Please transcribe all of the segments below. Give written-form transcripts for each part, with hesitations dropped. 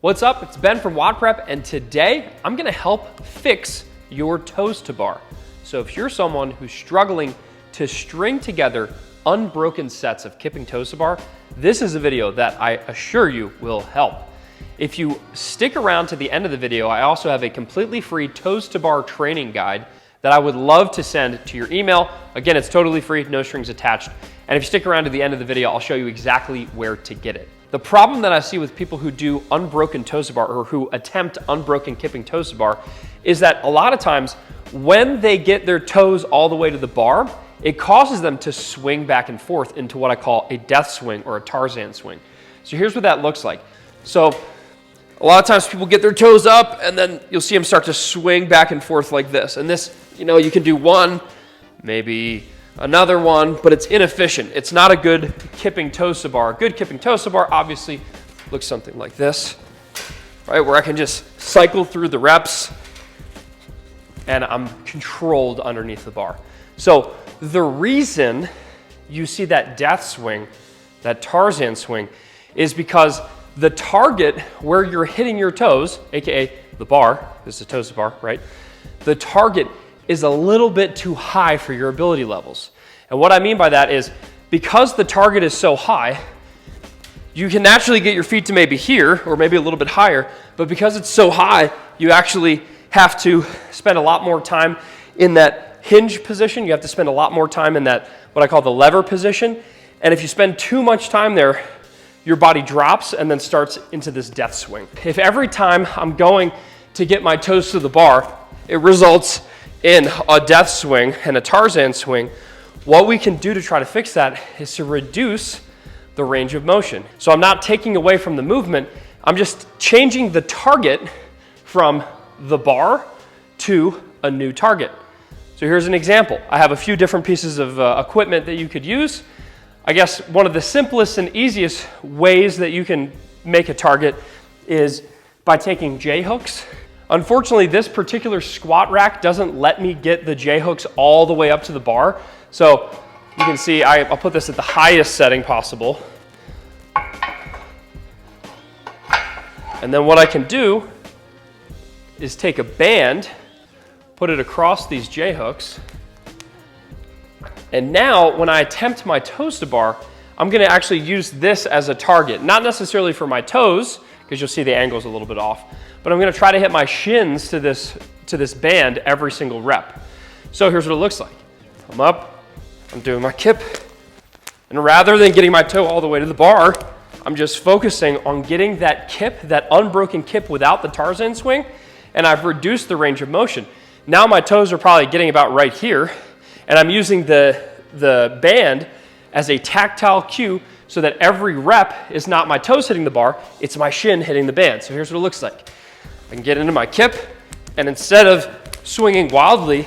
What's up? It's Ben from WODprep, and today I'm gonna help fix your toes to bar. So if you're someone who's struggling to string together unbroken sets of kipping toes to bar, this is a video that I assure you will help. If you stick around to the end of the video, I also have a completely free toes to bar training guide that I would love to send to your email. Again, it's totally free, no strings attached. And if you stick around to the end of the video, I'll show you exactly where to get it. The problem that I see with people who do unbroken toes to bar or who attempt unbroken kipping toes to bar is that a lot of times when they get their toes all the way to the bar, it causes them to swing back and forth into what I call a death swing or a Tarzan swing. So here's what that looks like. So a lot of times people get their toes up and then you'll see them start to swing back and forth like this. And this, you can do one, maybe another one, but it's inefficient. It's not a good kipping toes to bar. A good kipping toes to bar obviously looks something like this, right? Where I can just cycle through the reps and I'm controlled underneath the bar. So the reason you see that death swing, that Tarzan swing, is because the target where you're hitting your toes, AKA the bar, this is a toes to bar, right? The target is a little bit too high for your ability levels. And what I mean by that is because the target is so high, you can naturally get your feet to maybe here or maybe a little bit higher, but because it's so high, you actually have to spend a lot more time in that hinge position. You have to spend a lot more time in that, what I call the lever position. And if you spend too much time there, your body drops and then starts into this death swing. If every time I'm going to get my toes to the bar, it results in a death swing and a Tarzan swing, what we can do to try to fix that is to reduce the range of motion. So I'm not taking away from the movement, I'm just changing the target from the bar to a new target. So here's an example. I have a few different pieces of equipment that you could use. I guess one of the simplest and easiest ways that you can make a target is by taking J-hooks. Unfortunately, this particular squat rack doesn't let me get the J-hooks all the way up to the bar. So you can see I'll put this at the highest setting possible. And then what I can do is take a band, put it across these J-hooks, and now when I attempt my toes to bar, I'm gonna actually use this as a target. Not necessarily for my toes, because you'll see the angle's a little bit off, but I'm gonna try to hit my shins to this band every single rep. So here's what it looks like. I'm up, I'm doing my kip, and rather than getting my toe all the way to the bar, I'm just focusing on getting that kip, that unbroken kip without the Tarzan swing, and I've reduced the range of motion. Now my toes are probably getting about right here, and I'm using the band as a tactile cue so that every rep is not my toes hitting the bar, it's my shin hitting the band. So here's what it looks like. I can get into my kip, and instead of swinging wildly,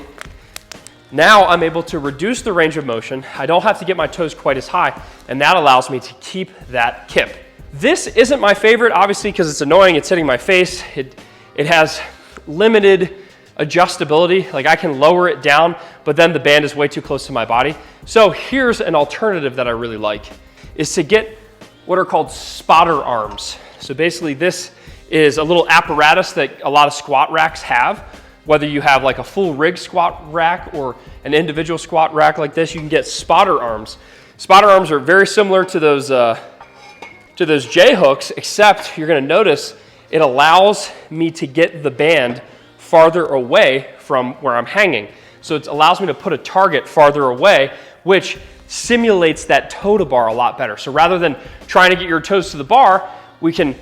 now I'm able to reduce the range of motion. I don't have to get my toes quite as high, and that allows me to keep that kip. This isn't my favorite, obviously, because it's annoying. It's hitting my face. It has limited adjustability, like I can lower it down, but then the band is way too close to my body. So here's an alternative that I really like, is to get what are called spotter arms. So basically this is a little apparatus that a lot of squat racks have. Whether you have like a full rig squat rack or an individual squat rack like this, you can get spotter arms. Spotter arms are very similar to those J-hooks, except you're gonna notice it allows me to get the band farther away from where I'm hanging. So it allows me to put a target farther away, which simulates that toe to bar a lot better. So rather than trying to get your toes to the bar, we can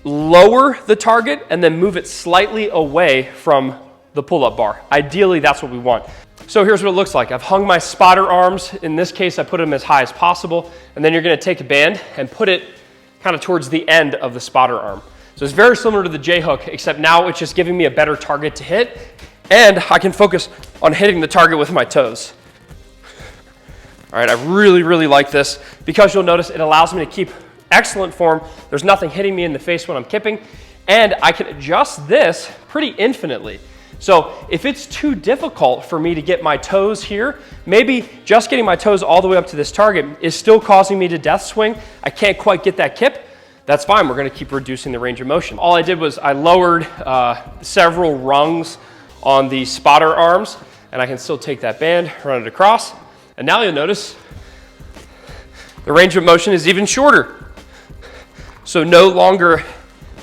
lower the target and then move it slightly away from the pull-up bar. Ideally, that's what we want. So here's what it looks like. I've hung my spotter arms. In this case, I put them as high as possible. And then you're gonna take a band and put it kind of towards the end of the spotter arm. So it's very similar to the J-hook, except now it's just giving me a better target to hit, and I can focus on hitting the target with my toes. All right, I really, really like this because you'll notice it allows me to keep excellent form. There's nothing hitting me in the face when I'm kipping, and I can adjust this pretty infinitely. So if it's too difficult for me to get my toes here, maybe just getting my toes all the way up to this target is still causing me to death swing, I can't quite get that kip, that's fine. We're gonna keep reducing the range of motion. All I did was I lowered several rungs on the spotter arms, and I can still take that band, run it across, and now you'll notice the range of motion is even shorter. So no longer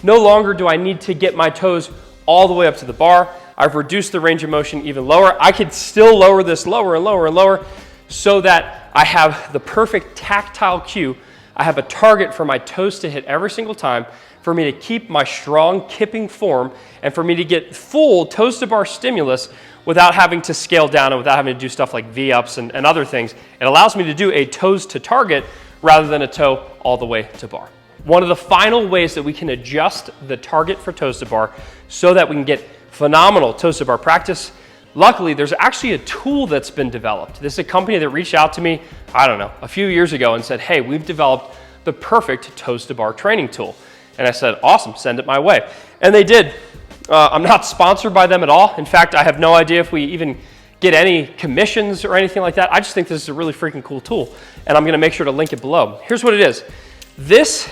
do I need to get my toes all the way up to the bar. I've reduced the range of motion even lower. I could still lower this lower and lower and lower so that I have the perfect tactile cue. I have a target for my toes to hit every single time, for me to keep my strong kipping form, and for me to get full toes to bar stimulus without having to scale down and without having to do stuff like V-ups and other things. It allows me to do a toes to target rather than a toe all the way to bar. One of the final ways that we can adjust the target for toes to bar so that we can get phenomenal toes to bar practice, luckily there's actually a tool that's been developed. This is a company that reached out to me, I don't know, a few years ago and said, hey, we've developed the perfect toes to bar training tool. And I said, awesome, send it my way. And they did. I'm not sponsored by them at all. In fact, I have no idea if we even get any commissions or anything like that. I just think this is a really freaking cool tool, and I'm gonna make sure to link it below. Here's what it is. This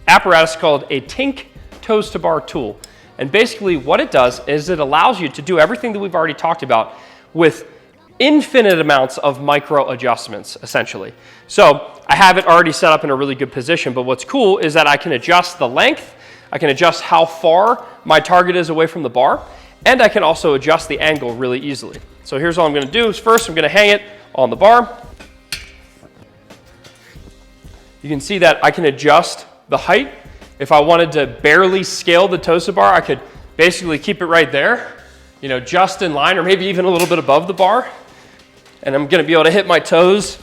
apparatus is called a Tink Toes to Bar tool. And basically what it does is it allows you to do everything that we've already talked about with infinite amounts of micro adjustments, essentially. So I have it already set up in a really good position, but what's cool is that I can adjust the length, I can adjust how far my target is away from the bar, and I can also adjust the angle really easily. So here's all I'm gonna do is first I'm gonna hang it on the bar. You can see that I can adjust the height. If I wanted to barely scale the toes to bar, I could basically keep it right there, you know, just in line or maybe even a little bit above the bar. And I'm gonna be able to hit my toes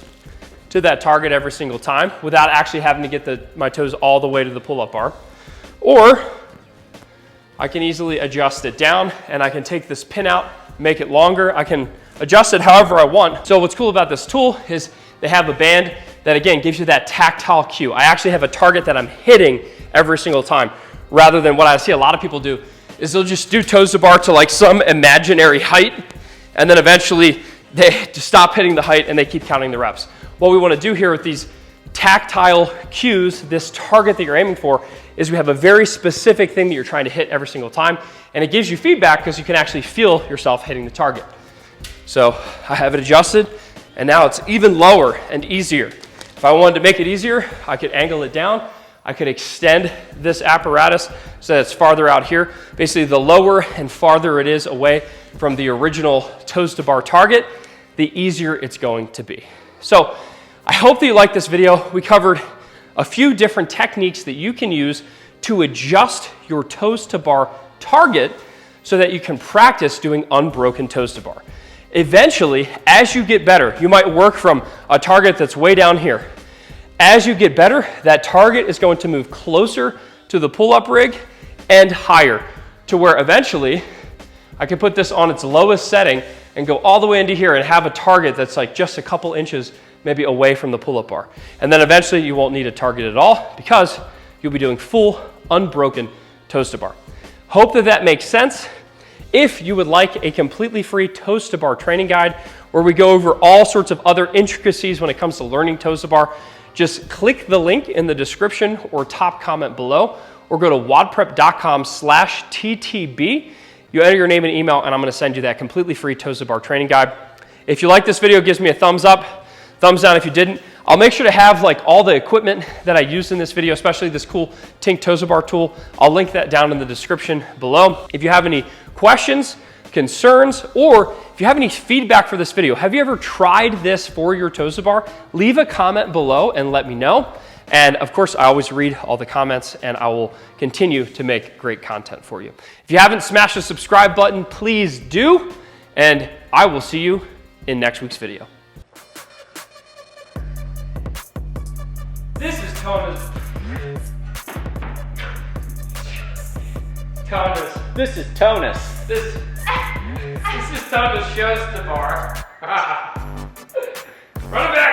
to that target every single time without actually having to get my toes all the way to the pull-up bar. Or I can easily adjust it down, and I can take this pin out, make it longer. I can adjust it however I want. So what's cool about this tool is they have a band that, again, gives you that tactile cue. I actually have a target that I'm hitting every single time, rather than what I see a lot of people do is they'll just do toes to bar to like some imaginary height, and then eventually they just stop hitting the height and they keep counting the reps. What we want to do here with these tactile cues, this target that you're aiming for, is we have a very specific thing that you're trying to hit every single time, and it gives you feedback because you can actually feel yourself hitting the target. So I have it adjusted, and now it's even lower and easier. If I wanted to make it easier, I could angle it down. I could extend this apparatus so that it's farther out here. Basically, the lower and farther it is away from the original toes to bar target, the easier it's going to be. So I hope that you liked this video. We covered a few different techniques that you can use to adjust your toes to bar target so that you can practice doing unbroken toes to bar. Eventually, as you get better, you might work from a target that's way down here. As you get better, that target is going to move closer to the pull-up rig and higher, to where eventually I can put this on its lowest setting and go all the way into here and have a target that's like just a couple inches maybe away from the pull-up bar. And then eventually you won't need a target at all because you'll be doing full unbroken toes to bar. Hope that that makes sense. If you would like a completely free toes to bar training guide where we go over all sorts of other intricacies when it comes to learning toes to bar, just click the link in the description or top comment below, or go to WODprep.com/TTB. You enter your name and email, and I'm gonna send you that completely free toes to bar training guide. If you like this video, give me a thumbs up, thumbs down if you didn't. I'll make sure to have like all the equipment that I used in this video, especially this cool Tink toes to bar tool. I'll link that down in the description below. If you have any questions, concerns, or if you have any feedback for this video, have you ever tried this for your toes to bar? Leave a comment below and let me know. And of course, I always read all the comments, and I will continue to make great content for you. If you haven't smashed the subscribe button, please do, and I will see you in next week's video. This is Tonus. This is Tonus. This is Tonus shows to bar. Run it back.